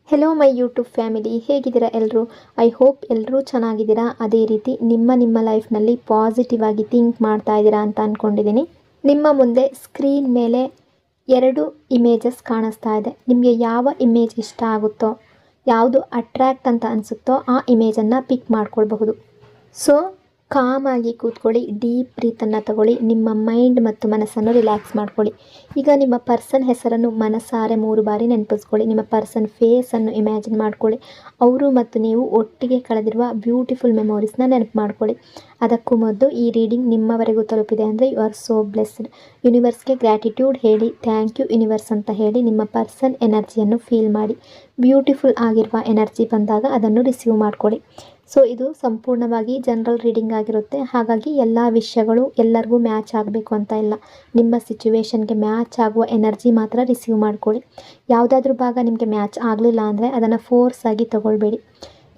Hello my YouTube family, ಹೇಗಿದ್ದೀರಾ ಎಲ್ಲರೂ? I hope ಎಲ್ಲರೂ ಚೆನ್ನಾಗಿದ್ದೀರಾ. ಅದೇ ರೀತಿ ನಿಮ್ಮ ಲೈಫ್ನಲ್ಲಿ ಪಾಸಿಟಿವ್ ಆಗಿ ಥಿಂಕ್ ಮಾಡ್ತಾ ಇದ್ದೀರಾ ಅಂತ ಅಂದ್ಕೊಂಡಿದ್ದೀನಿ. ನಿಮ್ಮ ಮುಂದೆ ಸ್ಕ್ರೀನ್ ಮೇಲೆ 2 ಇಮೇಜಸ್ ಕಾಣಿಸ್ತಾ ಇದೆ. ನಿಮಗೆ ಯಾವ ಇಮೇಜ್ ಇಷ್ಟ ಆಗುತ್ತೋ, ಯಾವುದು ಅಟ್ರ್ಯಾಕ್ಟ್ ಅಂತ ಅನಿಸುತ್ತೋ ಆ ಇಮೇಜನ್ನು ಪಿಕ್ ಮಾಡ್ಕೊಳ್ಬಹುದು. ಸೊ ಕಾಮಾಗಿ ಕೂತ್ಕೊಳ್ಳಿ, ಡೀಪ್ ಬ್ರೀತನ್ನು ತಗೊಳ್ಳಿ, ನಿಮ್ಮ ಮೈಂಡ್ ಮತ್ತು ಮನಸ್ಸನ್ನು ರಿಲ್ಯಾಕ್ಸ್ ಮಾಡ್ಕೊಳ್ಳಿ. ಈಗ ನಿಮ್ಮ ಪರ್ಸನ್ ಹೆಸರನ್ನು ಮನಸಾರೆ 3 ಬಾರಿ ನೆನಪಿಸ್ಕೊಳ್ಳಿ. ನಿಮ್ಮ ಪರ್ಸನ್ ಫೇಸನ್ನು ಇಮ್ಯಾಜಿನ್ ಮಾಡ್ಕೊಳ್ಳಿ. ಅವರು ಮತ್ತು ನೀವು ಒಟ್ಟಿಗೆ ಕಳೆದಿರುವ ಬ್ಯೂಟಿಫುಲ್ ಮೆಮೊರೀಸ್ನ ನೆನಪು ಮಾಡ್ಕೊಳ್ಳಿ. ಅದಕ್ಕೂ ಮೊದಲು ಈ ರೀಡಿಂಗ್ ನಿಮ್ಮವರೆಗೂ ತಲುಪಿದೆ ಅಂದರೆ ಯು ಆರ್ ಸೋ ಬ್ಲೆಸ್ಡ್. ಯೂನಿವರ್ಸ್ಗೆ ಗ್ರ್ಯಾಟಿಟ್ಯೂಡ್ ಹೇಳಿ, ಥ್ಯಾಂಕ್ ಯು ಯೂನಿವರ್ಸ್ ಅಂತ ಹೇಳಿ ನಿಮ್ಮ ಪರ್ಸನ್ ಎನರ್ಜಿಯನ್ನು ಫೀಲ್ ಮಾಡಿ. ಬ್ಯೂಟಿಫುಲ್ ಆಗಿರುವ ಎನರ್ಜಿ ಬಂದಾಗ ಅದನ್ನು ರಿಸೀವ್ ಮಾಡ್ಕೊಳ್ಳಿ. ಸೊ ಇದು ಸಂಪೂರ್ಣವಾಗಿ ಜನರಲ್ ರೀಡಿಂಗ್ ಆಗಿರುತ್ತೆ. ಹಾಗಾಗಿ ಎಲ್ಲ ವಿಷಯಗಳು ಎಲ್ಲರಿಗೂ ಮ್ಯಾಚ್ ಆಗಬೇಕು ಅಂತ ಇಲ್ಲ. ನಿಮ್ಮ ಸಿಚುವೇಶನ್ಗೆ ಮ್ಯಾಚ್ ಆಗುವ ಎನರ್ಜಿ ಮಾತ್ರ ರಿಸೀವ್ ಮಾಡ್ಕೊಳ್ಳಿ. ಯಾವುದಾದ್ರೂ ಭಾಗ ನಿಮಗೆ ಮ್ಯಾಚ್ ಆಗಲಿಲ್ಲ ಅಂದರೆ ಅದನ್ನು ಫೋರ್ಸ್ ಆಗಿ ತಗೊಳ್ಬೇಡಿ.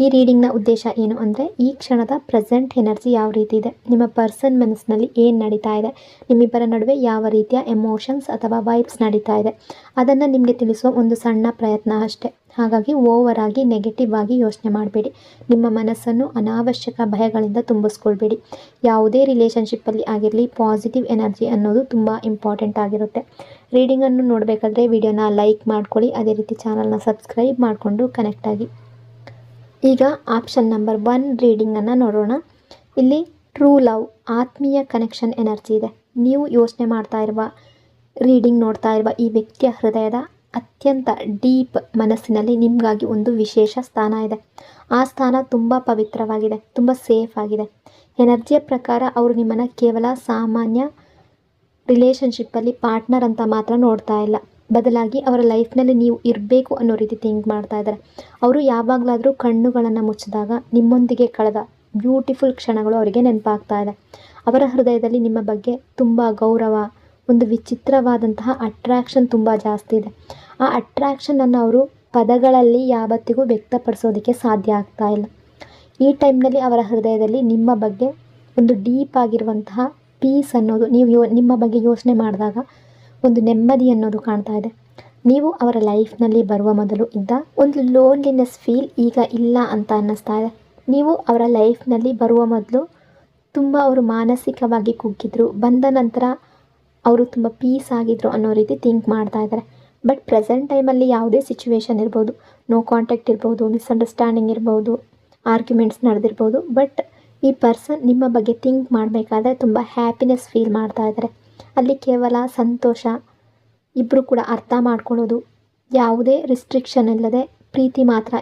ಈ ರೀಡಿಂಗ್ನ ಉದ್ದೇಶ ಏನು ಅಂದರೆ, ಈ ಕ್ಷಣದ ಪ್ರೆಸೆಂಟ್ ಎನರ್ಜಿ ಯಾವ ರೀತಿ ಇದೆ, ನಿಮ್ಮ ಪರ್ಸನ್ ಮನಸ್ಸಿನಲ್ಲಿ ಏನು ನಡೀತಾ ಇದೆ, ನಿಮ್ಮಿಬ್ಬರ ನಡುವೆ ಯಾವ ರೀತಿಯ ಎಮೋಷನ್ಸ್ ಅಥವಾ ವೈಬ್ಸ್ ನಡೀತಾ ಇದೆ, ಅದನ್ನು ನಿಮಗೆ ತಿಳಿಸುವ ಒಂದು ಸಣ್ಣ ಪ್ರಯತ್ನ ಅಷ್ಟೇ. ಹಾಗಾಗಿ ಓವರ್ ಆಗಿ ನೆಗೆಟಿವ್ ಆಗಿ ಯೋಚನೆ ಮಾಡಬೇಡಿ. ನಿಮ್ಮ ಮನಸ್ಸನ್ನು ಅನಾವಶ್ಯಕ ಭಯಗಳಿಂದ ತುಂಬಿಸ್ಕೊಳ್ಬೇಡಿ. ಯಾವುದೇ ರಿಲೇಷನ್ಶಿಪ್ಪಲ್ಲಿ ಆಗಿರಲಿ, ಪಾಸಿಟಿವ್ ಎನರ್ಜಿ ಅನ್ನೋದು ತುಂಬ ಇಂಪಾರ್ಟೆಂಟ್ ಆಗಿರುತ್ತೆ. ರೀಡಿಂಗನ್ನು ನೋಡಬೇಕಾದ್ರೆ ವಿಡಿಯೋನ ಲೈಕ್ ಮಾಡ್ಕೊಳ್ಳಿ. ಅದೇ ರೀತಿ ಚಾನಲ್ನ ಸಬ್ಸ್ಕ್ರೈಬ್ ಮಾಡಿಕೊಂಡು ಕನೆಕ್ಟ್ ಆಗಿ. ಈಗ ಆಪ್ಷನ್ ನಂಬರ್ 1 ರೀಡಿಂಗನ್ನು ನೋಡೋಣ. ಇಲ್ಲಿ ಟ್ರೂ ಲವ್, ಆತ್ಮೀಯ ಕನೆಕ್ಷನ್ ಎನರ್ಜಿ ಇದೆ. ನೀವು ಯೋಚನೆ ಮಾಡ್ತಾ ಇರುವ, ರೀಡಿಂಗ್ ನೋಡ್ತಾ ಇರುವ ಈ ವ್ಯಕ್ತಿಯ ಹೃದಯದ ಅತ್ಯಂತ ಡೀಪ್ ಮನಸ್ಸಿನಲ್ಲಿ ನಿಮಗಾಗಿ ಒಂದು ವಿಶೇಷ ಸ್ಥಾನ ಇದೆ. ಆ ಸ್ಥಾನ ತುಂಬ ಪವಿತ್ರವಾಗಿದೆ, ತುಂಬ ಸೇಫ್ ಆಗಿದೆ. ಎನರ್ಜಿಯ ಪ್ರಕಾರ ಅವರು ನಿಮ್ಮನ್ನು ಕೇವಲ ಸಾಮಾನ್ಯ ರಿಲೇಷನ್ಶಿಪ್ಪಲ್ಲಿ ಪಾರ್ಟ್ನರ್ ಅಂತ ಮಾತ್ರ ನೋಡ್ತಾ ಇಲ್ಲ, ಬದಲಾಗಿ ಅವರ ಲೈಫ್ನಲ್ಲಿ ನೀವು ಇರಬೇಕು ಅನ್ನೋ ರೀತಿ ಥಿಂಕ್ ಮಾಡ್ತಾ ಇದ್ದಾರೆ. ಅವರು ಯಾವಾಗಲಾದರೂ ಕಣ್ಣುಗಳನ್ನು ಮುಚ್ಚಿದಾಗ ನಿಮ್ಮೊಂದಿಗೆ ಕಳೆದ ಬ್ಯೂಟಿಫುಲ್ ಕ್ಷಣಗಳು ಅವರಿಗೆ ನೆನಪಾಗ್ತಾ ಇದೆ. ಅವರ ಹೃದಯದಲ್ಲಿ ನಿಮ್ಮ ಬಗ್ಗೆ ತುಂಬ ಗೌರವ, ಒಂದು ವಿಚಿತ್ರವಾದಂತಹ ಅಟ್ರ್ಯಾಕ್ಷನ್ ತುಂಬ ಜಾಸ್ತಿ ಇದೆ. ಆ ಅಟ್ರ್ಯಾಕ್ಷನನ್ನು ಅವರು ಪದಗಳಲ್ಲಿ ಯಾವತ್ತಿಗೂ ವ್ಯಕ್ತಪಡಿಸೋದಕ್ಕೆ ಸಾಧ್ಯ ಆಗ್ತಾ ಇಲ್ಲ. ಈ ಟೈಮ್ನಲ್ಲಿ ಅವರ ಹೃದಯದಲ್ಲಿ ನಿಮ್ಮ ಬಗ್ಗೆ ಒಂದು ಡೀಪ್ ಆಗಿರುವಂತಹ ಪೀಸ್ ಅನ್ನೋದು, ನೀವು ನಿಮ್ಮ ಬಗ್ಗೆ ಯೋಚನೆ ಮಾಡಿದಾಗ ಒಂದು ನೆಮ್ಮದಿ ಅನ್ನೋದು ಕಾಣ್ತಾ ಇದೆ. ನೀವು ಅವರ ಲೈಫ್ನಲ್ಲಿ ಬರುವ ಮೊದಲು ಇದ್ದ ಒಂದು ಲೋನ್ಲಿನೆಸ್ ಫೀಲ್ ಈಗ ಇಲ್ಲ ಅಂತ ಅನ್ನಿಸ್ತಾ ಇದೆ. ನೀವು ಅವರ ಲೈಫ್ನಲ್ಲಿ ಬರುವ ಮೊದಲು ತುಂಬ ಅವರು ಮಾನಸಿಕವಾಗಿ ಕುಗ್ಗಿದ್ರು, ಬಂದ ನಂತರ ಅವರು ತುಂಬ ಪೀಸ್ ಆಗಿದ್ರು ಅನ್ನೋ ರೀತಿ ಥಿಂಕ್ ಮಾಡ್ತಾ ಇದ್ದಾರೆ. ಬಟ್ ಪ್ರೆಸೆಂಟ್ ಟೈಮಲ್ಲಿ ಯಾವುದೇ ಸಿಚುವೇಶನ್ ಇರ್ಬೋದು, ನೋ ಕಾಂಟ್ಯಾಕ್ಟ್ ಇರ್ಬೋದು, ಮಿಸ್ಅಂಡರ್ಸ್ಟ್ಯಾಂಡಿಂಗ್ ಇರ್ಬೋದು, ಆರ್ಗ್ಯುಮೆಂಟ್ಸ್ ನಡೆದಿರ್ಬೋದು, ಬಟ್ ಈ ಪರ್ಸನ್ ನಿಮ್ಮ ಬಗ್ಗೆ ಥಿಂಕ್ ಮಾಡಬೇಕಾದ್ರೆ ತುಂಬ ಹ್ಯಾಪಿನೆಸ್ ಫೀಲ್ ಮಾಡ್ತಾ ಇದ್ದಾರೆ. ಅಲ್ಲಿ ಕೇವಲ ಸಂತೋಷ, ಇಬ್ಬರು ಕೂಡ ಅರ್ಥ ಮಾಡ್ಕೊಳ್ಳೋದು, ಯಾವುದೇ ರಿಸ್ಟ್ರಿಕ್ಷನ್ ಇಲ್ಲದೆ ಪ್ರೀತಿ ಮಾತ್ರ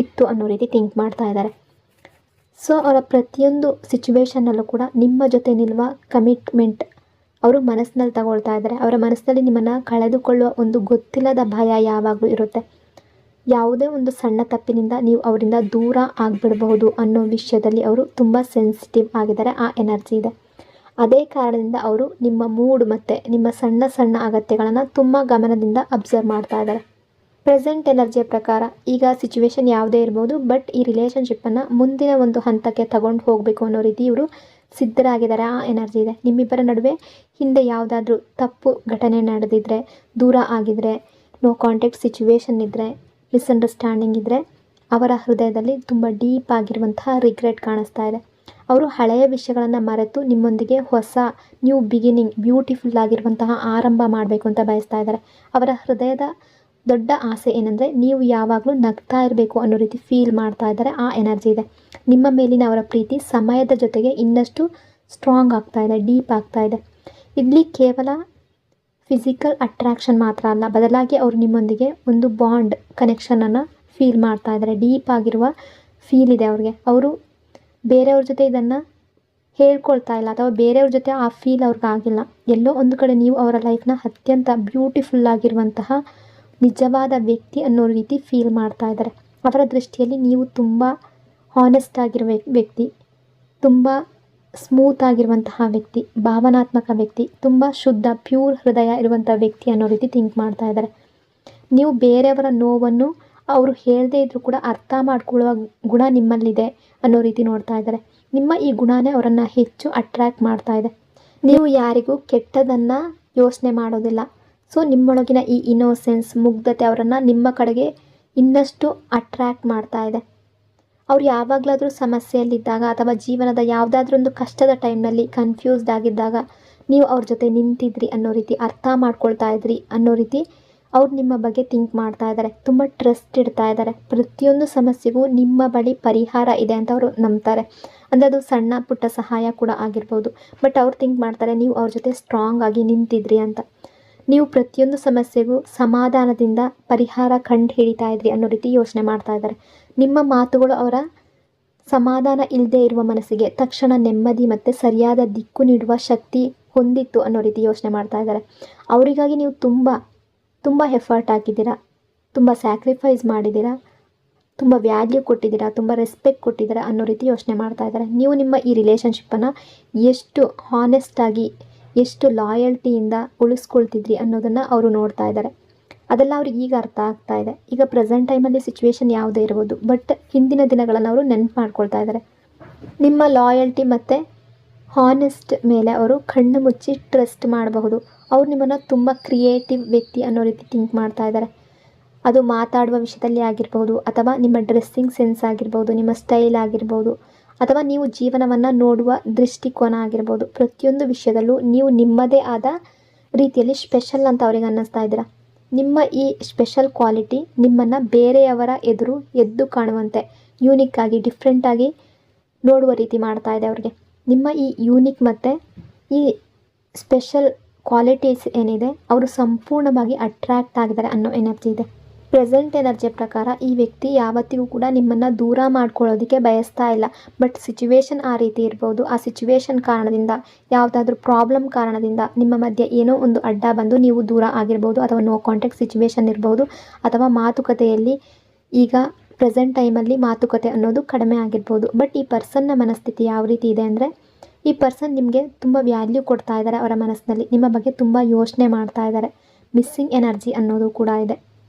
ಇತ್ತು ಅನ್ನೋ ರೀತಿ ಥಿಂಕ್ ಮಾಡ್ತಾ ಇದ್ದಾರೆ. ಸೊ ಅವರ ಪ್ರತಿಯೊಂದು ಸಿಚುವೇಶನ್ನಲ್ಲೂ ಕೂಡ ನಿಮ್ಮ ಜೊತೆ ನಿಲ್ಲುವ ಕಮಿಟ್ಮೆಂಟ್ ಅವರು ಮನಸ್ಸಿನಲ್ಲಿ ತಗೊಳ್ತಾ ಇದ್ದಾರೆ. ಅವರ ಮನಸ್ಸಿನಲ್ಲಿ ನಿಮ್ಮನ್ನು ಕಳೆದುಕೊಳ್ಳುವ ಒಂದು ಗೊತ್ತಿಲ್ಲದ ಭಯ ಯಾವಾಗಲೂ ಇರುತ್ತೆ. ಯಾವುದೇ ಒಂದು ಸಣ್ಣ ತಪ್ಪಿನಿಂದ ನೀವು ಅವರಿಂದ ದೂರ ಆಗಿಬಿಡಬಹುದು ಅನ್ನೋ ವಿಷಯದಲ್ಲಿ ಅವರು ತುಂಬ ಸೆನ್ಸಿಟಿವ್ ಆಗಿದ್ದಾರೆ. ಆ ಎನರ್ಜಿ ಇದೆ. ಅದೇ ಕಾರಣದಿಂದ ಅವರು ನಿಮ್ಮ ಮೂಡ್ ಮತ್ತು ನಿಮ್ಮ ಸಣ್ಣ ಸಣ್ಣ ಅಗತ್ಯಗಳನ್ನು ತುಂಬ ಗಮನದಿಂದ ಅಬ್ಸರ್ವ್ ಮಾಡ್ತಾ ಇದ್ದಾರೆ. ಪ್ರೆಸೆಂಟ್ ಎನರ್ಜಿಯ ಪ್ರಕಾರ ಈಗ ಸಿಚುವೇಶನ್ ಯಾವುದೇ ಇರ್ಬೋದು, ಬಟ್ ಈ ರಿಲೇಷನ್ಶಿಪ್ಪನ್ನು ಮುಂದಿನ ಒಂದು ಹಂತಕ್ಕೆ ತಗೊಂಡು ಹೋಗಬೇಕು ಅನ್ನೋ ರೀತಿ ಇವರು ಸಿದ್ಧರಾಗಿದ್ದಾರೆ. ಆ ಎನರ್ಜಿ ಇದೆ. ನಿಮ್ಮಿಬ್ಬರ ನಡುವೆ ಹಿಂದೆ ಯಾವುದಾದ್ರೂ ತಪ್ಪು ಘಟನೆ ನಡೆದಿದ್ರೆ, ದೂರ ಆಗಿದ್ರೆ, ನೋ ಕಾಂಟ್ಯಾಕ್ಟ್ ಸಿಚುವೇಶನ್ ಇದ್ದರೆ, ಮಿಸ್ಅಂಡರ್ಸ್ಟ್ಯಾಂಡಿಂಗ್ ಇದ್ದರೆ, ಅವರ ಹೃದಯದಲ್ಲಿ ತುಂಬ ಡೀಪ್ ಆಗಿರುವಂತಹ ರಿಗ್ರೆಟ್ ಕಾಣಿಸ್ತಾ ಇದೆ. ಅವರು ಹಳೆಯ ವಿಷಯಗಳನ್ನು ಮರೆತು ನಿಮ್ಮೊಂದಿಗೆ ಹೊಸ ನ್ಯೂ ಬಿಗಿನಿಂಗ್, ಬ್ಯೂಟಿಫುಲ್ ಆಗಿರುವಂತಹ ಆರಂಭ ಮಾಡಬೇಕು ಅಂತ ಬಯಸ್ತಾ ಇದ್ದಾರೆ. ಅವರ ಹೃದಯದ ದೊಡ್ಡ ಆಸೆ ಏನಂದರೆ ನೀವು ಯಾವಾಗಲೂ ನಗ್ತಾ ಇರಬೇಕು ಅನ್ನೋ ರೀತಿ ಫೀಲ್ ಮಾಡ್ತಾ ಇದ್ದಾರೆ. ಆ ಎನರ್ಜಿ ಇದೆ. ನಿಮ್ಮ ಮೇಲಿನ ಅವರ ಪ್ರೀತಿ ಸಮಯದ ಜೊತೆಗೆ ಇನ್ನಷ್ಟು ಸ್ಟ್ರಾಂಗ್ ಆಗ್ತಾ ಇದೆ, ಡೀಪ್ ಆಗ್ತಾ ಇದೆ. ಇಲ್ಲಿ ಕೇವಲ ಫಿಸಿಕಲ್ ಅಟ್ರ್ಯಾಕ್ಷನ್ ಮಾತ್ರ ಅಲ್ಲ, ಬದಲಾಗಿ ಅವರು ನಿಮ್ಮೊಂದಿಗೆ ಒಂದು ಬಾಂಡ್, ಕನೆಕ್ಷನನ್ನು ಫೀಲ್ ಮಾಡ್ತಾ ಇದ್ದಾರೆ. ಡೀಪ್ ಆಗಿರುವ ಫೀಲ್ ಇದೆ ಅವ್ರಿಗೆ. ಅವರು ಬೇರೆಯವ್ರ ಜೊತೆ ಇದನ್ನು ಹೇಳ್ಕೊಳ್ತಾ ಇಲ್ಲ, ಅಥವಾ ಬೇರೆಯವ್ರ ಜೊತೆ ಆ ಫೀಲ್ ಅವ್ರಿಗೆ ಆಗಿಲ್ಲ. ಎಲ್ಲೋ ಒಂದು ಕಡೆ ನೀವು ಅವರ ಲೈಫ್ನ ಅತ್ಯಂತ ಬ್ಯೂಟಿಫುಲ್ ಆಗಿರುವಂತಹ ನಿಜವಾದ ವ್ಯಕ್ತಿ ಅನ್ನೋ ರೀತಿ ಫೀಲ್ ಮಾಡ್ತಾ ಇದ್ದಾರೆ. ಅವರ ದೃಷ್ಟಿಯಲ್ಲಿ ನೀವು ತುಂಬ ಹಾನೆಸ್ಟ್ ಆಗಿರುವ ವ್ಯಕ್ತಿ, ತುಂಬ ಸ್ಮೂತ್ ಆಗಿರುವಂತಹ ವ್ಯಕ್ತಿ, ಭಾವನಾತ್ಮಕ ವ್ಯಕ್ತಿ, ತುಂಬ ಶುದ್ಧ ಪ್ಯೂರ್ ಹೃದಯ ಇರುವಂಥ ವ್ಯಕ್ತಿ ಅನ್ನೋ ರೀತಿ ಥಿಂಕ್ ಮಾಡ್ತಾ ಇದ್ದಾರೆ. ನೀವು ಬೇರೆಯವರ ನೋವನ್ನು ಅವರು ಹೇಳದೇ ಇದ್ದರೂ ಕೂಡ ಅರ್ಥ ಮಾಡ್ಕೊಳ್ಳುವ ಗುಣ ನಿಮ್ಮಲ್ಲಿದೆ ಅನ್ನೋ ರೀತಿ ನೋಡ್ತಾ ಇದ್ದಾರೆ. ನಿಮ್ಮ ಈ ಗುಣನೇ ಅವರನ್ನು ಹೆಚ್ಚು ಅಟ್ರ್ಯಾಕ್ಟ್ ಮಾಡ್ತಾ ಇದೆ. ನೀವು ಯಾರಿಗೂ ಕೆಟ್ಟದನ್ನು ಯೋಚನೆ ಮಾಡೋದಿಲ್ಲ. ಸೊ ನಿಮ್ಮೊಳಗಿನ ಈ ಇನ್ನೋಸೆನ್ಸ್, ಮುಗ್ಧತೆ ಅವರನ್ನು ನಿಮ್ಮ ಕಡೆಗೆ ಇನ್ನಷ್ಟು ಅಟ್ರ್ಯಾಕ್ಟ್ ಮಾಡ್ತಾ ಇದೆ. ಅವ್ರು ಯಾವಾಗಲಾದರೂ ಸಮಸ್ಯೆಯಲ್ಲಿದ್ದಾಗ ಅಥವಾ ಜೀವನದ ಯಾವುದಾದ್ರೂ ಒಂದು ಕಷ್ಟದ ಟೈಮ್ನಲ್ಲಿ ಕನ್ಫ್ಯೂಸ್ಡ್ ಆಗಿದ್ದಾಗ ನೀವು ಅವ್ರ ಜೊತೆ ನಿಂತಿದ್ರಿ ಅನ್ನೋ ರೀತಿ, ಅರ್ಥ ಮಾಡ್ಕೊಳ್ತಾ ಇದ್ರಿ ಅನ್ನೋ ರೀತಿ ಅವ್ರು ನಿಮ್ಮ ಬಗ್ಗೆ ಥಿಂಕ್ ಮಾಡ್ತಾ ಇದ್ದಾರೆ. ತುಂಬ ಟ್ರಸ್ಟ್ ಇಡ್ತಾ ಇದ್ದಾರೆ. ಪ್ರತಿಯೊಂದು ಸಮಸ್ಯೆಗೂ ನಿಮ್ಮ ಬಳಿ ಪರಿಹಾರ ಇದೆ ಅಂತ ಅವರು ನಂಬ್ತಾರೆ. ಅಂದರೆ ಅದು ಸಣ್ಣ ಪುಟ್ಟ ಸಹಾಯ ಕೂಡ ಆಗಿರ್ಬೋದು. ಬಟ್ ಅವ್ರು ಥಿಂಕ್ ಮಾಡ್ತಾರೆ ನೀವು ಅವ್ರ ಜೊತೆ ಸ್ಟ್ರಾಂಗ್ ಆಗಿ ನಿಂತಿದ್ರಿ ಅಂತ. ನೀವು ಪ್ರತಿಯೊಂದು ಸಮಸ್ಯೆಗೂ ಸಮಾಧಾನದಿಂದ ಪರಿಹಾರ ಕಂಡು ಹಿಡಿತಾ ಇದ್ರಿ ಅನ್ನೋ ರೀತಿ ಯೋಚನೆ ಮಾಡ್ತಾ ಇದ್ದಾರೆ. ನಿಮ್ಮ ಮಾತುಗಳು ಅವರ ಸಮಾಧಾನ ಇಲ್ಲದೆ ಇರುವ ಮನಸ್ಸಿಗೆ ತಕ್ಷಣ ನೆಮ್ಮದಿ ಮತ್ತು ಸರಿಯಾದ ದಿಕ್ಕು ನೀಡುವ ಶಕ್ತಿ ಹೊಂದಿತ್ತು ಅನ್ನೋ ರೀತಿ ಯೋಚನೆ ಮಾಡ್ತಾ ಇದ್ದಾರೆ. ಅವರಿಗಾಗಿ ನೀವು ತುಂಬ ಎಫರ್ಟ್ ಹಾಕಿದ್ದೀರಾ, ತುಂಬ ಸ್ಯಾಕ್ರಿಫೈಸ್ ಮಾಡಿದ್ದೀರಾ, ತುಂಬ ವ್ಯಾಲ್ಯೂ ಕೊಟ್ಟಿದ್ದೀರಾ, ತುಂಬ ರೆಸ್ಪೆಕ್ಟ್ ಕೊಟ್ಟಿದ್ದೀರಾ ಅನ್ನೋ ರೀತಿ ಯೋಚನೆ ಮಾಡ್ತಾ ಇದ್ದಾರೆ. ನೀವು ನಿಮ್ಮ ಈ ರಿಲೇಷನ್ಶಿಪ್ಪನ್ನು ಎಷ್ಟು ಹಾನೆಸ್ಟಾಗಿ, ಎಷ್ಟು ಲಾಯಲ್ಟಿಯಿಂದ ಉಳಿಸ್ಕೊಳ್ತಿದ್ರಿ ಅನ್ನೋದನ್ನು ಅವರು ನೋಡ್ತಾ ಇದ್ದಾರೆ. ಅದೆಲ್ಲ ಅವ್ರಿಗೆ ಈಗ ಅರ್ಥ ಆಗ್ತಾ ಇದೆ. ಈಗ ಪ್ರೆಸೆಂಟ್ ಟೈಮಲ್ಲಿ ಸಿಚುವೇಶನ್ ಯಾವುದೇ ಇರ್ಬೋದು, ಬಟ್ ಹಿಂದಿನ ದಿನಗಳನ್ನು ಅವರು ನೆನಪು ಮಾಡ್ಕೊಳ್ತಾ ಇದ್ದಾರೆ. ನಿಮ್ಮ ಲಾಯಲ್ಟಿ ಮತ್ತು ಹಾನೆಸ್ಟ್ ಮೇಲೆ ಅವರು ಕಣ್ಣು ಮುಚ್ಚಿ ಟ್ರಸ್ಟ್ ಮಾಡಬಹುದು. ಅವ್ರು ನಿಮ್ಮನ್ನು ತುಂಬ ಕ್ರಿಯೇಟಿವ್ ವ್ಯಕ್ತಿ ಅನ್ನೋ ರೀತಿ ಥಿಂಕ್ ಮಾಡ್ತಾ ಇದ್ದಾರೆ. ಅದು ಮಾತಾಡುವ ವಿಷಯದಲ್ಲಿ ಆಗಿರ್ಬೋದು, ಅಥವಾ ನಿಮ್ಮ ಡ್ರೆಸ್ಸಿಂಗ್ ಸೆನ್ಸ್ ಆಗಿರ್ಬೋದು, ನಿಮ್ಮ ಸ್ಟೈಲ್ ಆಗಿರ್ಬೋದು, ಅಥವಾ ನೀವು ಜೀವನವನ್ನು ನೋಡುವ ದೃಷ್ಟಿಕೋನ ಆಗಿರ್ಬೋದು. ಪ್ರತಿಯೊಂದು ವಿಷಯದಲ್ಲೂ ನೀವು ನಿಮ್ಮದೇ ಆದ ರೀತಿಯಲ್ಲಿ ಸ್ಪೆಷಲ್ ಅಂತ ಅವರಿಗೆ ಅನ್ನಿಸ್ತಾ ಇದ್ದೀರಾ. ನಿಮ್ಮ ಈ ಸ್ಪೆಷಲ್ ಕ್ವಾಲಿಟಿ ನಿಮ್ಮನ್ನು ಬೇರೆಯವರ ಎದುರು ಎದ್ದು ಕಾಣುವಂತೆ ಯೂನಿಕ್ ಆಗಿ, ಡಿಫ್ರೆಂಟಾಗಿ ನೋಡುವ ರೀತಿ ಮಾಡ್ತಾ ಇದೆ ಅವ್ರಿಗೆ. ನಿಮ್ಮ ಈ ಯೂನಿಕ್ ಮತ್ತು ಈ ಸ್ಪೆಷಲ್ ಕ್ವಾಲಿಟೀಸ್ ಏನಿದೆ, ಅವರು ಸಂಪೂರ್ಣವಾಗಿ ಅಟ್ರ್ಯಾಕ್ಟ್ ಆಗಿದ್ದಾರೆ ಅನ್ನೋ ಎನರ್ಜಿ ಇದೆ. ಪ್ರೆಸೆಂಟ್ ಎನರ್ಜಿ ಪ್ರಕಾರ ಈ ವ್ಯಕ್ತಿ ಯಾವತ್ತಿಗೂ ಕೂಡ ನಿಮ್ಮನ್ನು ದೂರ ಮಾಡ್ಕೊಳ್ಳೋದಕ್ಕೆ ಬಯಸ್ತಾ ಇಲ್ಲ. ಬಟ್ ಸಿಚುವೇಶನ್ ಆ ರೀತಿ ಇರ್ಬೋದು. ಆ ಸಿಚುವೇಶನ್ ಕಾರಣದಿಂದ, ಯಾವುದಾದ್ರೂ ಪ್ರಾಬ್ಲಮ್ ಕಾರಣದಿಂದ ನಿಮ್ಮ ಮಧ್ಯೆ ಏನೋ ಒಂದು ಅಡ್ಡ ಬಂದು ನೀವು ದೂರ ಆಗಿರ್ಬೋದು, ಅಥವಾ ನೋ ಕಾಂಟ್ಯಾಕ್ಟ್ ಸಿಚುವೇಶನ್ ಇರ್ಬೋದು, ಅಥವಾ ಮಾತುಕತೆಯಲ್ಲಿ ಈಗ ಪ್ರೆಸೆಂಟ್ ಟೈಮಲ್ಲಿ ಮಾತುಕತೆ ಅನ್ನೋದು ಕಡಿಮೆ ಆಗಿರ್ಬೋದು. ಬಟ್ ಈ ಪರ್ಸನ್ನ ಮನಸ್ಥಿತಿ ಯಾವ ರೀತಿ ಇದೆ ಅಂದರೆ, ಈ ಪರ್ಸನ್ ನಿಮಗೆ ತುಂಬ ವ್ಯಾಲ್ಯೂ ಕೊಡ್ತಾ ಇದ್ದಾರೆ. ಅವರ ಮನಸ್ಸಿನಲ್ಲಿ ನಿಮ್ಮ ಬಗ್ಗೆ ತುಂಬ ಯೋಚನೆ ಮಾಡ್ತಾ ಇದ್ದಾರೆ. ಮಿಸ್ಸಿಂಗ್ ಎನರ್ಜಿ ಅನ್ನೋದು ಕೂಡ ಇದೆ.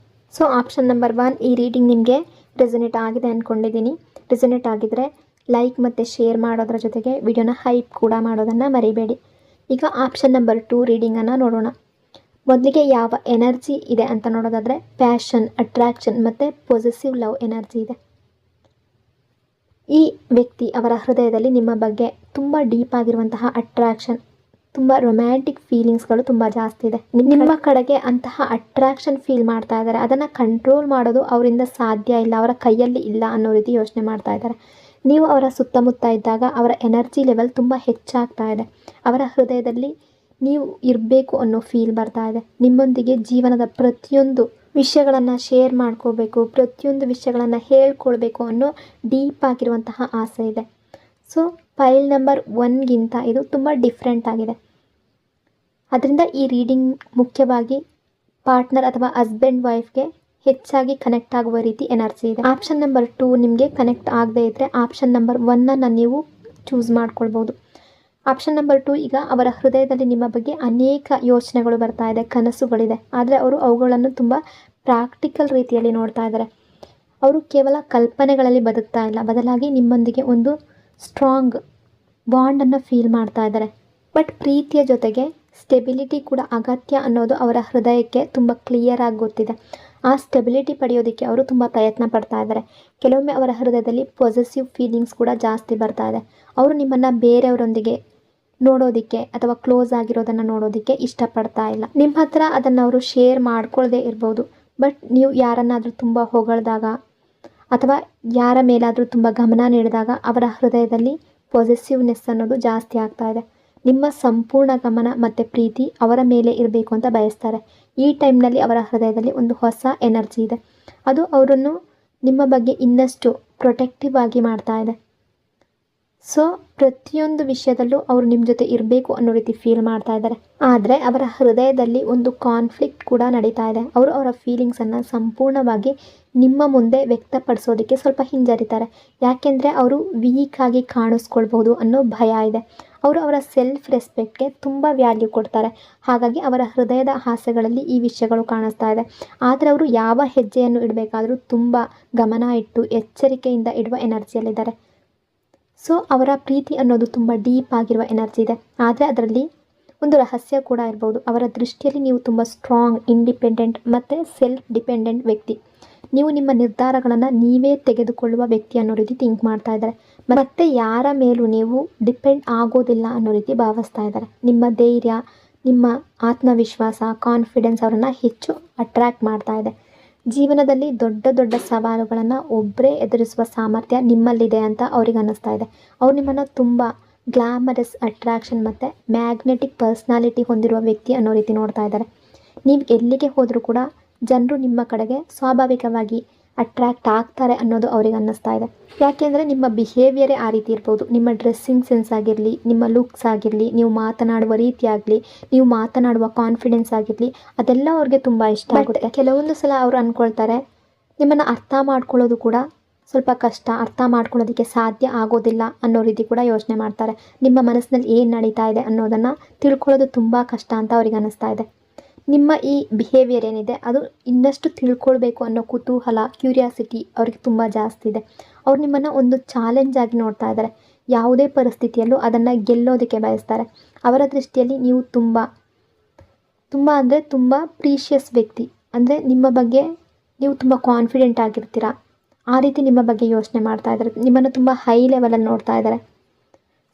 ಸೊ ಆಪ್ಷನ್ ನಂಬರ್ 1 ಈ ರೀಡಿಂಗ್ ನಿಮಗೆ ರೆಸೊನೇಟ್ ಆಗಿದೆ ಅಂದ್ಕೊಂಡಿದ್ದೀನಿ. ರೆಸೊನೇಟ್ ಆಗಿದ್ದರೆ ಲೈಕ್ ಮತ್ತು ಶೇರ್ ಮಾಡೋದ್ರ ಜೊತೆಗೆ ವಿಡಿಯೋನ ಹೈಪ್ ಕೂಡ ಮಾಡೋದನ್ನು ಮರಿಬೇಡಿ. ಈಗ ಆಪ್ಷನ್ ನಂಬರ್ 2 ರೀಡಿಂಗನ್ನು ನೋಡೋಣ. ಮೊದಲಿಗೆ ಯಾವ ಎನರ್ಜಿ ಇದೆ ಅಂತ ನೋಡೋದಾದರೆ ಪ್ಯಾಷನ್, ಅಟ್ರ್ಯಾಕ್ಷನ್ ಮತ್ತು ಪೊಸೆಸಿವ್ ಲವ್ ಎನರ್ಜಿ ಇದೆ. ಈ ವ್ಯಕ್ತಿ ಅವರ ಹೃದಯದಲ್ಲಿ ನಿಮ್ಮ ಬಗ್ಗೆ ತುಂಬ ಡೀಪ್ ಆಗಿರುವಂತಹ ಅಟ್ರ್ಯಾಕ್ಷನ್, ತುಂಬ ರೊಮ್ಯಾಂಟಿಕ್ ಫೀಲಿಂಗ್ಸ್ಗಳು ತುಂಬ ಜಾಸ್ತಿ ಇದೆ. ನಿಮ್ಮ ಕಡೆಗೆ ಅಂತಹ ಅಟ್ರ್ಯಾಕ್ಷನ್ ಫೀಲ್ ಮಾಡ್ತಾ ಇದ್ದಾರೆ. ಅದನ್ನು ಕಂಟ್ರೋಲ್ ಮಾಡೋದು ಅವರಿಂದ ಸಾಧ್ಯ ಇಲ್ಲ, ಅವರ ಕೈಯಲ್ಲಿ ಇಲ್ಲ ಅನ್ನೋ ರೀತಿ ಯೋಚನೆ ಮಾಡ್ತಾ ಇದ್ದಾರೆ. ನೀವು ಅವರ ಸುತ್ತಮುತ್ತ ಇದ್ದಾಗ ಅವರ ಎನರ್ಜಿ ಲೆವೆಲ್ ತುಂಬ ಹೆಚ್ಚಾಗ್ತಾ ಇದೆ. ಅವರ ಹೃದಯದಲ್ಲಿ ನೀವು ಇರಬೇಕು ಅನ್ನೋ ಫೀಲ್ ಬರ್ತಾ ಇದೆ. ನಿಮ್ಮೊಂದಿಗೆ ಜೀವನದ ಪ್ರತಿಯೊಂದು ವಿಷಯಗಳನ್ನು ಶೇರ್ ಮಾಡ್ಕೋಬೇಕು, ಪ್ರತಿಯೊಂದು ವಿಷಯಗಳನ್ನು ಹೇಳ್ಕೊಳ್ಬೇಕು ಅನ್ನೋ ಡೀಪ್ ಆಗಿರುವಂತಹ ಆಸೆ ಇದೆ. ಸೊ ಫೈಲ್ ನಂಬರ್ 1ಗಿಂತ ಇದು ತುಂಬ ಡಿಫ್ರೆಂಟ್ ಆಗಿದೆ. ಅದರಿಂದ ಈ ರೀಡಿಂಗ್ ಮುಖ್ಯವಾಗಿ ಪಾರ್ಟ್ನರ್ ಅಥವಾ ಹಸ್ಬೆಂಡ್ ವೈಫ್ಗೆ ಹೆಚ್ಚಾಗಿ ಕನೆಕ್ಟ್ ಆಗುವ ರೀತಿ ಎನರ್ಜಿ ಇದೆ. ಆಪ್ಷನ್ ನಂಬರ್ 2 ನಿಮಗೆ ಕನೆಕ್ಟ್ ಆಗದೇ ಇದ್ದರೆ ಆಪ್ಷನ್ ನಂಬರ್ 1ಅನ್ನು ನೀವು ಚೂಸ್ ಮಾಡ್ಕೊಳ್ಬೋದು. ಆಪ್ಷನ್ ನಂಬರ್ 2 ಈಗ ಅವರ ಹೃದಯದಲ್ಲಿ ನಿಮ್ಮ ಬಗ್ಗೆ ಅನೇಕ ಯೋಚನೆಗಳು ಬರ್ತಾ ಇದೆ, ಕನಸುಗಳಿದೆ. ಆದರೆ ಅವರು ಅವುಗಳನ್ನು ತುಂಬ ಪ್ರಾಕ್ಟಿಕಲ್ ರೀತಿಯಲ್ಲಿ ನೋಡ್ತಾ ಇದ್ದಾರೆ. ಅವರು ಕೇವಲ ಕಲ್ಪನೆಗಳಲ್ಲಿ ಬದುಕ್ತಾ ಇಲ್ಲ, ಬದಲಾಗಿ ನಿಮ್ಮೊಂದಿಗೆ ಒಂದು ಸ್ಟ್ರಾಂಗ್ ಬಾಂಡನ್ನು ಫೀಲ್ ಮಾಡ್ತಾ ಇದ್ದಾರೆ. ಬಟ್ ಪ್ರೀತಿಯ ಜೊತೆಗೆ ಸ್ಟೆಬಿಲಿಟಿ ಕೂಡ ಅಗತ್ಯ ಅನ್ನೋದು ಅವರ ಹೃದಯಕ್ಕೆ ತುಂಬ ಕ್ಲಿಯರ್ ಆಗಿ ಗೊತ್ತಿದೆ. ಆ ಸ್ಟೆಬಿಲಿಟಿ ಪಡೆಯೋದಕ್ಕೆ ಅವರು ತುಂಬ ಪ್ರಯತ್ನ ಪಡ್ತಾ ಇದ್ದಾರೆ. ಕೆಲವೊಮ್ಮೆ ಅವರ ಹೃದಯದಲ್ಲಿ ಪಾಸಿಟಿವ್ ಫೀಲಿಂಗ್ಸ್ ಕೂಡ ಜಾಸ್ತಿ ಬರ್ತಾ ಇದೆ. ಅವರು ನಿಮ್ಮನ್ನು ಬೇರೆಯವರೊಂದಿಗೆ ನೋಡೋದಕ್ಕೆ ಅಥವಾ ಕ್ಲೋಸ್ ಆಗಿರೋದನ್ನು ನೋಡೋದಕ್ಕೆ ಇಷ್ಟಪಡ್ತಾ ಇಲ್ಲ. ನಿಮ್ಮ ಹತ್ರ ಅದನ್ನು ಅವರು ಶೇರ್ ಮಾಡ್ಕೊಳ್ಳದೆ ಇರ್ಬೋದು. ಬಟ್ ನೀವು ಯಾರನ್ನಾದರೂ ತುಂಬ ಹೊಗಳಿದಾಗ ಅಥವಾ ಯಾರ ಮೇಲಾದರೂ ತುಂಬ ಗಮನ ನೀಡಿದಾಗ ಅವರ ಹೃದಯದಲ್ಲಿ ಪಾಸಿಟಿವ್ನೆಸ್ ಅನ್ನೋದು ಜಾಸ್ತಿ ಆಗ್ತಾ ಇದೆ. ನಿಮ್ಮ ಸಂಪೂರ್ಣ ಗಮನ ಮತ್ತು ಪ್ರೀತಿ ಅವರ ಮೇಲೆ ಇರಬೇಕು ಅಂತ ಬಯಸ್ತಾರೆ. ಈ ಟೈಮ್ನಲ್ಲಿ ಅವರ ಹೃದಯದಲ್ಲಿ ಒಂದು ಹೊಸ ಎನರ್ಜಿ ಇದೆ. ಅದು ಅವರನ್ನು ನಿಮ್ಮ ಬಗ್ಗೆ ಇನ್ನಷ್ಟು ಪ್ರೊಟೆಕ್ಟಿವ್ ಆಗಿ ಮಾಡ್ತಾ ಇದೆ. ಸೊ ಪ್ರತಿಯೊಂದು ವಿಷಯದಲ್ಲೂ ಅವರು ನಿಮ್ಮ ಜೊತೆ ಇರಬೇಕು ಅನ್ನೋ ರೀತಿ ಫೀಲ್ ಮಾಡ್ತಾ ಇದ್ದಾರೆ. ಆದರೆ ಅವರ ಹೃದಯದಲ್ಲಿ ಒಂದು ಕಾನ್ಫ್ಲಿಕ್ಟ್ ಕೂಡ ನಡೀತಾ ಇದೆ. ಅವರು ಅವರ ಫೀಲಿಂಗ್ಸನ್ನು ಸಂಪೂರ್ಣವಾಗಿ ನಿಮ್ಮ ಮುಂದೆ ವ್ಯಕ್ತಪಡಿಸೋದಕ್ಕೆ ಸ್ವಲ್ಪ ಹಿಂಜರಿತಾರೆ. ಯಾಕೆಂದರೆ ಅವರು ವೀಕ್ ಆಗಿ ಕಾಣಿಸ್ಕೊಳ್ಬಹುದು ಅನ್ನೋ ಭಯ ಇದೆ. ಅವರು ಅವರ ಸೆಲ್ಫ್ ರೆಸ್ಪೆಕ್ಟ್ಗೆ ತುಂಬ ವ್ಯಾಲ್ಯೂ ಕೊಡ್ತಾರೆ. ಹಾಗಾಗಿ ಅವರ ಹೃದಯದ ಆಸೆಗಳಲ್ಲಿ ಈ ವಿಷಯಗಳು ಕಾಣಿಸ್ತಾ ಇದೆ. ಆದರೆ ಅವರು ಯಾವ ಹೆಜ್ಜೆಯನ್ನು ಇಡಬೇಕಾದರೂ ತುಂಬ ಗಮನ ಇಟ್ಟು ಎಚ್ಚರಿಕೆಯಿಂದ ಇಡುವ ಎನರ್ಜಿಯಲ್ಲಿದ್ದಾರೆ. ಸೊ ಅವರ ಪ್ರೀತಿ ಅನ್ನೋದು ತುಂಬ ಡೀಪ್ ಆಗಿರುವ ಎನರ್ಜಿ ಇದೆ. ಆದರೆ ಅದರಲ್ಲಿ ಒಂದು ರಹಸ್ಯ ಕೂಡ ಇರ್ಬೋದು. ಅವರ ದೃಷ್ಟಿಯಲ್ಲಿ ನೀವು ತುಂಬ ಸ್ಟ್ರಾಂಗ್, ಇಂಡಿಪೆಂಡೆಂಟ್ ಮತ್ತು ಸೆಲ್ಫ್ ಡಿಪೆಂಡೆಂಟ್ ವ್ಯಕ್ತಿ. ನೀವು ನಿಮ್ಮ ನಿರ್ಧಾರಗಳನ್ನು ನೀವೇ ತೆಗೆದುಕೊಳ್ಳುವ ವ್ಯಕ್ತಿ ಅನ್ನೋ ರೀತಿ ಥಿಂಕ್ ಮಾಡ್ತಾ ಇದ್ದಾರೆ. ಮತ್ತೆ ಯಾರ ಮೇಲೂ ನೀವು ಡಿಪೆಂಡ್ ಆಗೋದಿಲ್ಲ ಅನ್ನೋ ರೀತಿ ಭಾವಿಸ್ತಾ ಇದ್ದಾರೆ. ನಿಮ್ಮ ಧೈರ್ಯ, ನಿಮ್ಮ ಆತ್ಮವಿಶ್ವಾಸ, ಕಾನ್ಫಿಡೆನ್ಸ್ ಅವರನ್ನು ಹೆಚ್ಚು ಅಟ್ರ್ಯಾಕ್ಟ್ ಮಾಡ್ತಾ ಇದೆ. ಜೀವನದಲ್ಲಿ ದೊಡ್ಡ ದೊಡ್ಡ ಸವಾಲುಗಳನ್ನು ಒಬ್ಬರೇ ಎದುರಿಸುವ ಸಾಮರ್ಥ್ಯ ನಿಮ್ಮಲ್ಲಿದೆ ಅಂತ ಅವ್ರಿಗೆ ಅನ್ನಿಸ್ತಾ ಇದೆ. ಅವ್ರು ನಿಮ್ಮನ್ನು ತುಂಬ ಗ್ಲಾಮರಸ್, ಅಟ್ರಾಕ್ಷನ್ ಮತ್ತು ಮ್ಯಾಗ್ನೆಟಿಕ್ ಪರ್ಸ್ನಾಲಿಟಿ ಹೊಂದಿರುವ ವ್ಯಕ್ತಿ ಅನ್ನೋ ರೀತಿ ನೋಡ್ತಾ ಇದ್ದಾರೆ. ನೀವು ಎಲ್ಲಿಗೆ ಹೋದರೂ ಕೂಡ ಜನರು ನಿಮ್ಮ ಕಡೆಗೆ ಸ್ವಾಭಾವಿಕವಾಗಿ ಅಟ್ರ್ಯಾಕ್ಟ್ ಆಗ್ತಾರೆ ಅನ್ನೋದು ಅವ್ರಿಗೆ ಅನ್ನಿಸ್ತಾ ಇದೆ. ಯಾಕೆಂದರೆ ನಿಮ್ಮ ಬಿಹೇವಿಯರೇ ಆ ರೀತಿ ಇರ್ಬೋದು. ನಿಮ್ಮ ಡ್ರೆಸ್ಸಿಂಗ್ ಸೆನ್ಸ್ ಆಗಿರಲಿ, ನಿಮ್ಮ ಲುಕ್ಸ್ ಆಗಿರಲಿ, ನೀವು ಮಾತನಾಡುವ ರೀತಿ ಆಗಲಿ, ನೀವು ಮಾತನಾಡುವ ಕಾನ್ಫಿಡೆನ್ಸ್ ಆಗಿರಲಿ, ಅದೆಲ್ಲ ಅವ್ರಿಗೆ ತುಂಬ ಇಷ್ಟ ಆಗುತ್ತೆ. ಕೆಲವೊಂದು ಸಲ ಅವರು ಅಂದ್ಕೊಳ್ತಾರೆ ನಿಮ್ಮನ್ನು ಅರ್ಥ ಮಾಡ್ಕೊಳ್ಳೋದು ಕೂಡ ಸ್ವಲ್ಪ ಕಷ್ಟ, ಅರ್ಥ ಮಾಡ್ಕೊಳ್ಳೋದಕ್ಕೆ ಸಾಧ್ಯ ಆಗೋದಿಲ್ಲ ಅನ್ನೋ ರೀತಿ ಕೂಡ ಯೋಚನೆ ಮಾಡ್ತಾರೆ. ನಿಮ್ಮ ಮನಸ್ಸಿನಲ್ಲಿ ಏನು ನಡೀತಾ ಇದೆ ಅನ್ನೋದನ್ನು ತಿಳ್ಕೊಳ್ಳೋದು ತುಂಬ ಕಷ್ಟ ಅಂತ ಅವ್ರಿಗೆ ಅನ್ನಿಸ್ತಾ ಇದೆ. ನಿಮ್ಮ ಈ ಬಿಹೇವಿಯರ್ ಏನಿದೆ ಅದು ಇನ್ನಷ್ಟು ತಿಳ್ಕೊಳ್ಬೇಕು ಅನ್ನೋ ಕುತೂಹಲ, ಕ್ಯೂರಿಯಾಸಿಟಿ ಅವ್ರಿಗೆ ತುಂಬ ಜಾಸ್ತಿ ಇದೆ. ಅವ್ರು ನಿಮ್ಮನ್ನು ಒಂದು ಚಾಲೆಂಜ್ ಆಗಿ ನೋಡ್ತಾ ಇದ್ದಾರೆ. ಯಾವುದೇ ಪರಿಸ್ಥಿತಿಯಲ್ಲೂ ಅದನ್ನು ಗೆಲ್ಲೋದಕ್ಕೆ ಬಯಸ್ತಾರೆ. ಅವರ ದೃಷ್ಟಿಯಲ್ಲಿ ನೀವು ತುಂಬ ಅಂದರೆ ತುಂಬ ಪ್ರೀಷಿಯಸ್ ವ್ಯಕ್ತಿ. ಅಂದರೆ ನಿಮ್ಮ ಬಗ್ಗೆ ನೀವು ತುಂಬ ಕಾನ್ಫಿಡೆಂಟ್ ಆಗಿರ್ತೀರಾ, ಆ ರೀತಿ ನಿಮ್ಮ ಬಗ್ಗೆ ಯೋಚನೆ ಮಾಡ್ತಾ ಇದ್ದಾರೆ. ನಿಮ್ಮನ್ನು ತುಂಬ ಹೈ ಲೆವೆಲಲ್ಲಿ ನೋಡ್ತಾ ಇದ್ದಾರೆ.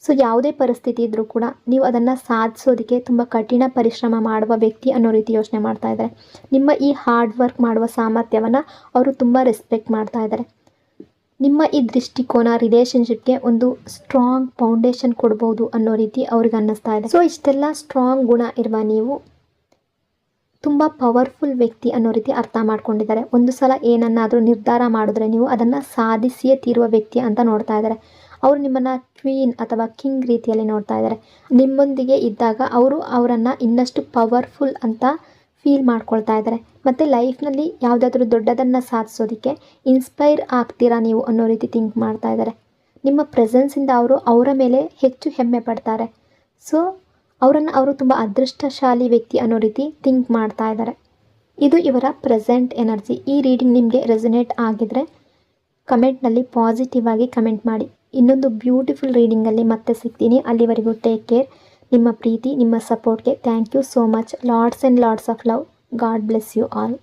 ಸೊ ಯಾವುದೇ ಪರಿಸ್ಥಿತಿ ಇದ್ದರೂ ಕೂಡ ನೀವು ಅದನ್ನು ಸಾಧಿಸೋದಕ್ಕೆ ತುಂಬ ಕಠಿಣ ಪರಿಶ್ರಮ ಮಾಡುವ ವ್ಯಕ್ತಿ ಅನ್ನೋ ರೀತಿ ಯೋಚನೆ ಮಾಡ್ತಾ ಇದ್ದಾರೆ. ನಿಮ್ಮ ಈ ಹಾರ್ಡ್ ವರ್ಕ್ ಮಾಡುವ ಸಾಮರ್ಥ್ಯವನ್ನು ಅವರು ತುಂಬ ರೆಸ್ಪೆಕ್ಟ್ ಮಾಡ್ತಾ ಇದ್ದಾರೆ. ನಿಮ್ಮ ಈ ದೃಷ್ಟಿಕೋನ ರಿಲೇಷನ್ಶಿಪ್ಗೆ ಒಂದು ಸ್ಟ್ರಾಂಗ್ ಫೌಂಡೇಶನ್ ಕೊಡ್ಬೋದು ಅನ್ನೋ ರೀತಿ ಅವ್ರಿಗೆ ಅನ್ನಿಸ್ತಾ ಇದೆ. ಸೊ ಇಷ್ಟೆಲ್ಲ ಸ್ಟ್ರಾಂಗ್ ಗುಣ ಇರುವ ನೀವು ತುಂಬ ಪವರ್ಫುಲ್ ವ್ಯಕ್ತಿ ಅನ್ನೋ ರೀತಿ ಅರ್ಥ ಮಾಡ್ಕೊಂಡಿದ್ದಾರೆ. ಒಂದು ಸಲ ಏನನ್ನಾದರೂ ನಿರ್ಧಾರ ಮಾಡಿದ್ರೆ ನೀವು ಅದನ್ನು ಸಾಧಿಸಿಯೇ ತೀರುವ ವ್ಯಕ್ತಿ ಅಂತ ನೋಡ್ತಾ ಇದ್ದಾರೆ. ಅವರು ನಿಮ್ಮನ್ನು ಕ್ವೀನ್ ಅಥವಾ ಕಿಂಗ್ ರೀತಿಯಲ್ಲಿ ನೋಡ್ತಾ ಇದ್ದಾರೆ. ನಿಮ್ಮೊಂದಿಗೆ ಇದ್ದಾಗ ಅವರನ್ನು ಇನ್ನಷ್ಟು ಪವರ್ಫುಲ್ ಅಂತ ಫೀಲ್ ಮಾಡ್ಕೊಳ್ತಾ ಇದ್ದಾರೆ. ಮತ್ತು ಲೈಫ್ನಲ್ಲಿ ಯಾವುದಾದ್ರೂ ದೊಡ್ಡದನ್ನು ಸಾಧಿಸೋದಕ್ಕೆ ಇನ್ಸ್ಪೈರ್ ಆಗ್ತೀರಾ ನೀವು ಅನ್ನೋ ರೀತಿ ಥಿಂಕ್ ಮಾಡ್ತಾ ಇದ್ದಾರೆ. ನಿಮ್ಮ ಪ್ರೆಸೆನ್ಸಿಂದ ಅವರ ಮೇಲೆ ಹೆಚ್ಚು ಹೆಮ್ಮೆ ಪಡ್ತಾರೆ. ಸೊ ಅವರು ತುಂಬ ಅದೃಷ್ಟಶಾಲಿ ವ್ಯಕ್ತಿ ಅನ್ನೋ ರೀತಿ ಥಿಂಕ್ ಮಾಡ್ತಾ ಇದ್ದಾರೆ. ಇದು ಇವರ ಪ್ರೆಸೆಂಟ್ ಎನರ್ಜಿ. ಈ ರೀಡಿಂಗ್ ನಿಮಗೆ ರೆಸೊನೇಟ್ ಆಗಿದ್ರೆ ಕಮೆಂಟ್ನಲ್ಲಿ ಪಾಸಿಟಿವ್ ಆಗಿ ಕಮೆಂಟ್ ಮಾಡಿ. ಇನ್ನೊಂದು ಬ್ಯೂಟಿಫುಲ್ ರೀಡಿಂಗಲ್ಲಿ ಮತ್ತೆ ಸಿಗ್ತೀನಿ. ಅಲ್ಲಿವರೆಗೂ ಟೇಕ್ ಕೇರ್. ನಿಮ್ಮ ಪ್ರೀತಿ, ನಿಮ್ಮ ಸಪೋರ್ಟ್ಗೆ thank you so much. Lots and lots of love. God bless you all.